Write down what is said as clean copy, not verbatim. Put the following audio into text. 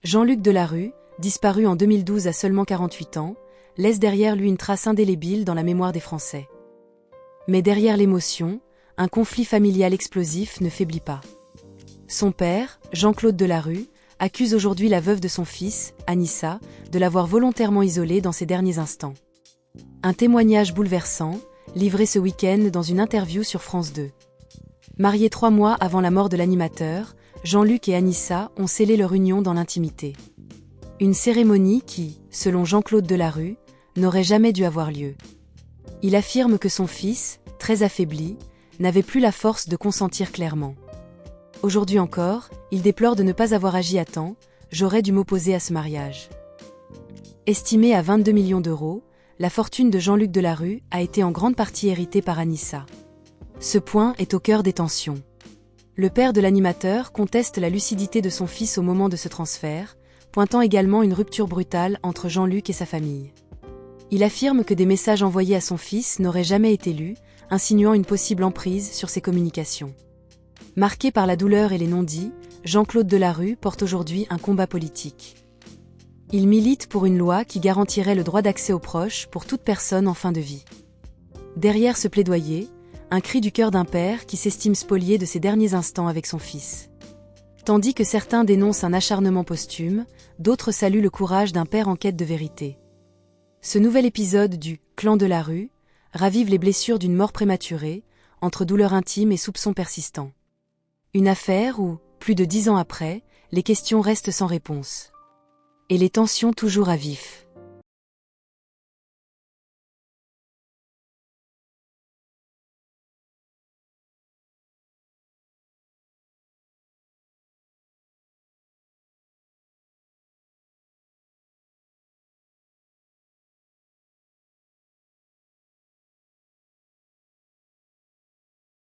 Jean-Luc Delarue, disparu en 2012 à seulement 48 ans, laisse derrière lui une trace indélébile dans la mémoire des Français. Mais derrière l'émotion, un conflit familial explosif ne faiblit pas. Son père, Jean-Claude Delarue, accuse aujourd'hui la veuve de son fils, Anissa, de l'avoir volontairement isolée dans ses derniers instants. Un témoignage bouleversant, livré ce week-end dans une interview sur France 2. Mariés 3 mois avant la mort de l'animateur, Jean-Luc et Anissa ont scellé leur union dans l'intimité. Une cérémonie qui, selon Jean-Claude Delarue, n'aurait jamais dû avoir lieu. Il affirme que son fils, très affaibli, n'avait plus la force de consentir clairement. Aujourd'hui encore, il déplore de ne pas avoir agi à temps, j'aurais dû m'opposer à ce mariage. Estimée à 22 millions d'euros, la fortune de Jean-Luc Delarue a été en grande partie héritée par Anissa. Ce point est au cœur des tensions. Le père de l'animateur conteste la lucidité de son fils au moment de ce transfert, pointant également une rupture brutale entre Jean-Luc et sa famille. Il affirme que des messages envoyés à son fils n'auraient jamais été lus, insinuant une possible emprise sur ses communications. Marqué par la douleur et les non-dits, Jean-Claude Delarue porte aujourd'hui un combat politique. Il milite pour une loi qui garantirait le droit d'accès aux proches pour toute personne en fin de vie. Derrière ce plaidoyer, un cri du cœur d'un père qui s'estime spolié de ses derniers instants avec son fils. Tandis que certains dénoncent un acharnement posthume, d'autres saluent le courage d'un père en quête de vérité. Ce nouvel épisode du « Clan Delarue » ravive les blessures d'une mort prématurée, entre douleur intime et soupçons persistants. Une affaire où, plus de 10 ans après, les questions restent sans réponse. Et les tensions toujours à vif.